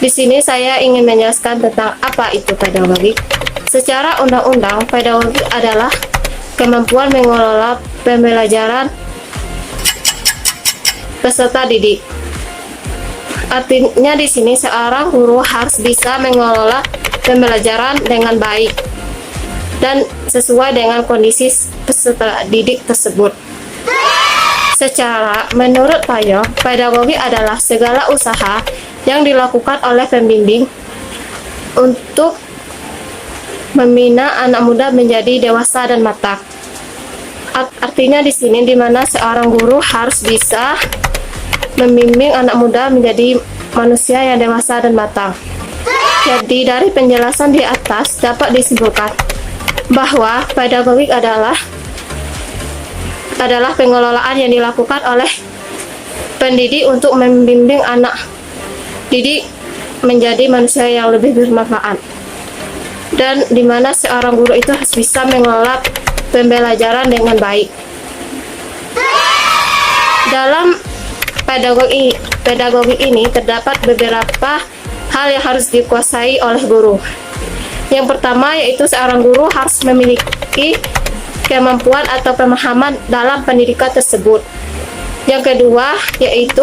Di sini saya ingin menjelaskan tentang apa itu pedagogi. Secara undang-undang, pedagogi adalah kemampuan mengelola pembelajaran peserta didik. Artinya di sini seorang guru harus bisa mengelola pembelajaran dengan baik dan sesuai dengan kondisi peserta didik tersebut. Secara menurut Payo, pedagogi adalah segala usaha yang dilakukan oleh pembimbing untuk membina anak muda menjadi dewasa dan matang. Artinya di sini di mana seorang guru harus bisa membimbing anak muda menjadi manusia yang dewasa dan matang. Jadi dari penjelasan di atas dapat disimpulkan bahwa pedagogi adalah pengelolaan yang dilakukan oleh pendidik untuk membimbing anak didik menjadi manusia yang lebih bermanfaat. Dan di mana seorang guru itu harus bisa mengelola pembelajaran dengan baik. Dalam pedagogi ini terdapat beberapa hal yang harus dikuasai oleh guru. Yang pertama yaitu seorang guru harus memiliki kemampuan atau pemahaman dalam pendidikan tersebut. Yang kedua yaitu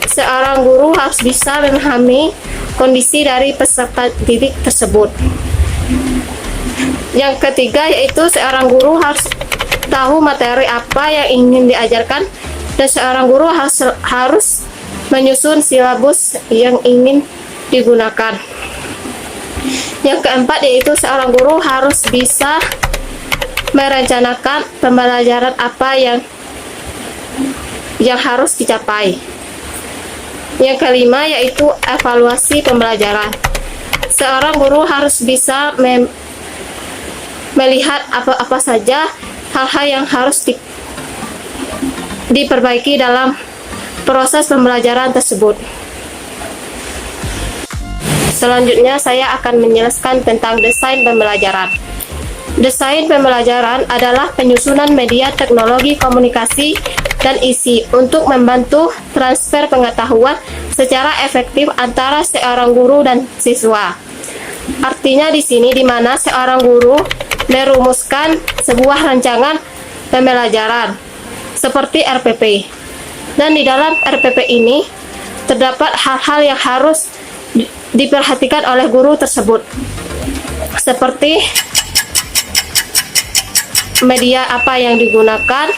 seorang guru harus bisa memahami kondisi dari peserta didik tersebut. Yang ketiga yaitu seorang guru harus tahu materi apa yang ingin diajarkan, dan seorang guru harus menyusun silabus yang ingin digunakan. Yang keempat yaitu seorang guru harus bisa merencanakan pembelajaran apa yang harus dicapai. Yang kelima yaitu evaluasi pembelajaran. Seorang guru harus bisa melihat apa saja hal-hal yang harus diperbaiki dalam proses pembelajaran tersebut. Selanjutnya saya akan menjelaskan tentang desain pembelajaran. Desain pembelajaran adalah penyusunan media teknologi komunikasi dan isi untuk membantu transfer pengetahuan secara efektif antara seorang guru dan siswa. Artinya di sini di mana seorang guru merumuskan sebuah rancangan pembelajaran seperti RPP. Dan di dalam RPP ini terdapat hal-hal yang harus diperhatikan oleh guru tersebut. Seperti media apa yang digunakan,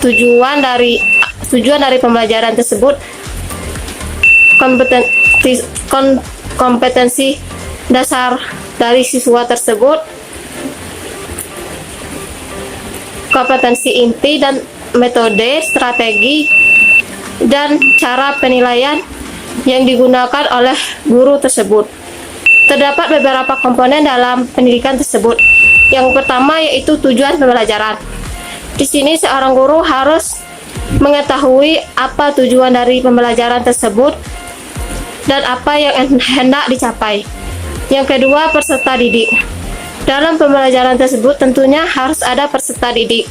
tujuan dari pembelajaran tersebut, kompetensi dasar dari siswa tersebut, kompetensi inti dan metode, strategi, dan cara penilaian yang digunakan oleh guru tersebut. Terdapat beberapa komponen dalam pendidikan tersebut. Yang pertama yaitu tujuan pembelajaran. Di sini seorang guru harus mengetahui apa tujuan dari pembelajaran tersebut dan apa yang hendak dicapai. Yang kedua, peserta didik. Dalam pembelajaran tersebut tentunya harus ada peserta didik,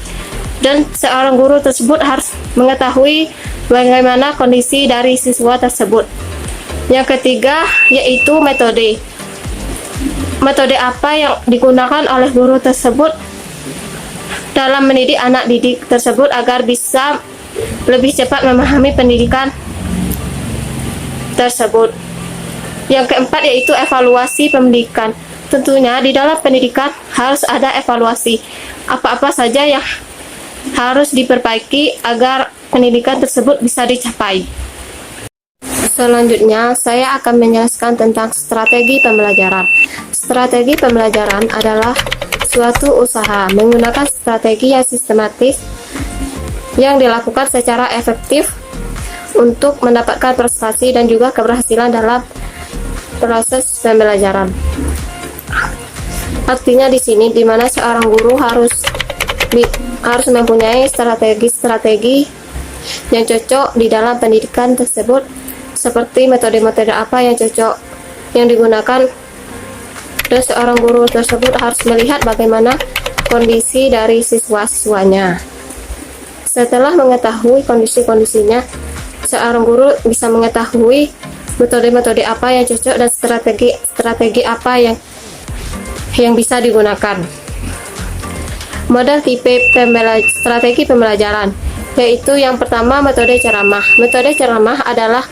dan seorang guru tersebut harus mengetahui bagaimana kondisi dari siswa tersebut. Yang ketiga yaitu metode. Metode apa yang digunakan oleh guru tersebut dalam mendidik anak didik tersebut agar bisa lebih cepat memahami pendidikan tersebut. Yang keempat yaitu evaluasi pendidikan. Tentunya di dalam pendidikan harus ada evaluasi. Apa-apa saja yang harus diperbaiki agar pendidikan tersebut bisa dicapai. Selanjutnya, saya akan menjelaskan tentang strategi pembelajaran. Strategi pembelajaran adalah suatu usaha menggunakan strategi yang sistematis yang dilakukan secara efektif untuk mendapatkan prestasi dan juga keberhasilan dalam proses pembelajaran. Artinya di sini di mana seorang guru harus mempunyai strategi-strategi yang cocok di dalam pendidikan tersebut, seperti metode-metode apa yang cocok yang digunakan, dan seorang guru tersebut harus melihat bagaimana kondisi dari siswa-siswanya. Setelah mengetahui kondisi-kondisinya, seorang guru bisa mengetahui metode-metode apa yang cocok dan strategi apa yang bisa digunakan. Model tipe strategi pembelajaran, yaitu yang pertama metode ceramah. Metode ceramah adalah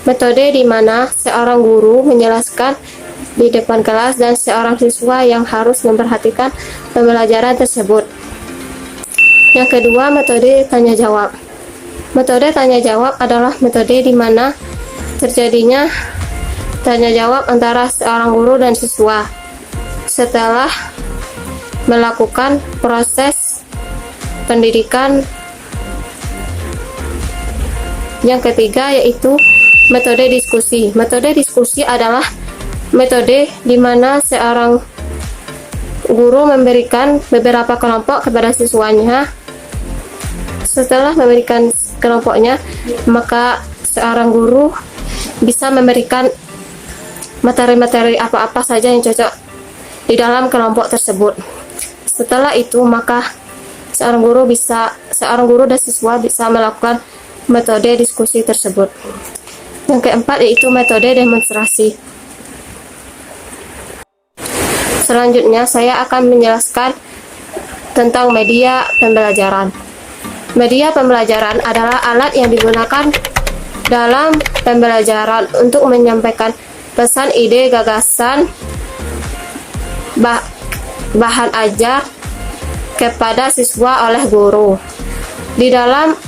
metode di mana seorang guru menjelaskan di depan kelas dan seorang siswa yang harus memperhatikan pembelajaran tersebut. Yang kedua, metode tanya jawab. Metode tanya jawab adalah metode di mana terjadinya tanya jawab antara seorang guru dan siswa setelah melakukan proses pendidikan. Yang ketiga yaitu metode diskusi. Metode diskusi adalah metode di mana seorang guru memberikan beberapa kelompok kepada siswanya. Setelah memberikan kelompoknya, maka seorang guru bisa memberikan materi-materi apa-apa saja yang cocok di dalam kelompok tersebut. Setelah itu, maka seorang guru dan siswa bisa melakukan metode diskusi tersebut. Yang keempat yaitu metode demonstrasi. Selanjutnya, saya akan menjelaskan tentang media pembelajaran. Media pembelajaran adalah alat yang digunakan dalam pembelajaran untuk menyampaikan pesan, ide, gagasan, bahan ajar kepada siswa oleh guru. Di dalam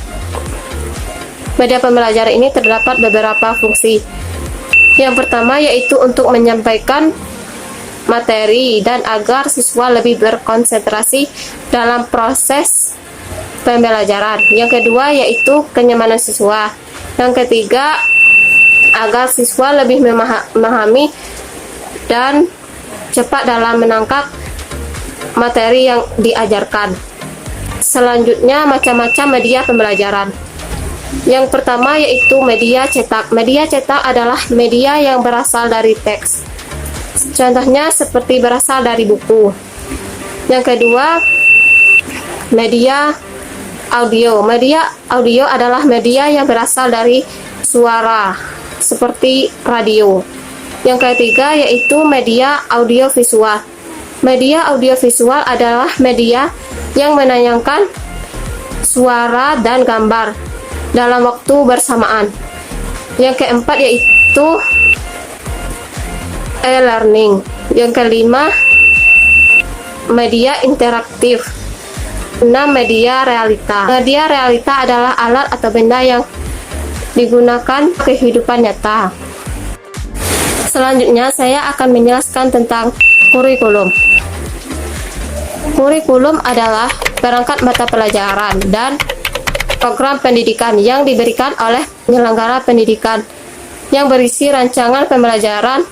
media pembelajaran ini terdapat beberapa fungsi. Yang pertama yaitu untuk menyampaikan materi dan agar siswa lebih berkonsentrasi dalam proses pembelajaran. Yang kedua yaitu kenyamanan siswa. Yang ketiga, agar siswa lebih memahami dan cepat dalam menangkap materi yang diajarkan. Selanjutnya, macam-macam media pembelajaran. Yang pertama yaitu media cetak. Media cetak adalah media yang berasal dari teks. Contohnya seperti berasal dari buku. Yang kedua, media audio. Media audio adalah media yang berasal dari suara, seperti radio. Yang ketiga yaitu media audiovisual. Media audiovisual adalah media yang menayangkan suara dan gambar dalam waktu bersamaan. Yang keempat yaitu e-learning. Yang kelima, media interaktif. 6. Media realita. Media realita adalah alat atau benda yang digunakan kehidupan nyata. Selanjutnya, saya akan menjelaskan tentang kurikulum. Kurikulum adalah perangkat mata pelajaran dan program pendidikan yang diberikan oleh penyelenggara pendidikan yang berisi rancangan pembelajaran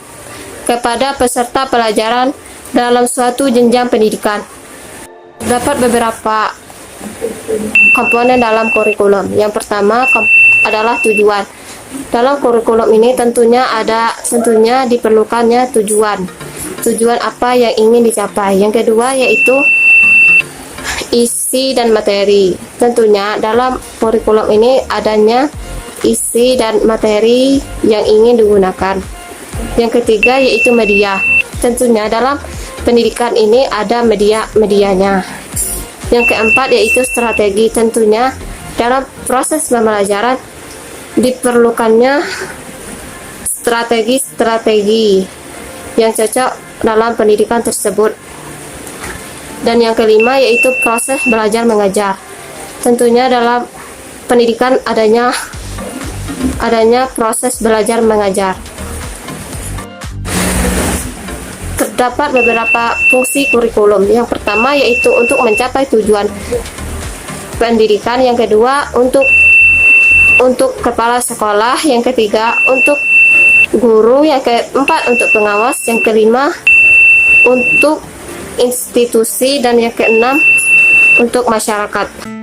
kepada peserta pelajaran dalam suatu jenjang pendidikan. Terdapat beberapa komponen dalam kurikulum. Yang pertama adalah tujuan. Dalam kurikulum ini tentunya diperlukannya tujuan. Tujuan apa yang ingin dicapai. Yang kedua yaitu isi dan materi. Tentunya dalam kurikulum ini adanya isi dan materi yang ingin digunakan. Yang ketiga yaitu media. Tentunya dalam pendidikan ini ada medianya. Yang keempat yaitu strategi. Tentunya dalam proses pembelajaran diperlukannya strategi yang cocok dalam pendidikan tersebut. Dan yang kelima yaitu proses belajar mengajar. Tentunya dalam pendidikan adanya proses belajar mengajar. Terdapat beberapa fungsi kurikulum. Yang pertama yaitu untuk mencapai tujuan pendidikan. Yang kedua untuk kepala sekolah. Yang ketiga untuk guru. Yang keempat untuk pengawas. Yang kelima untuk institusi. Dan yang keenam untuk masyarakat.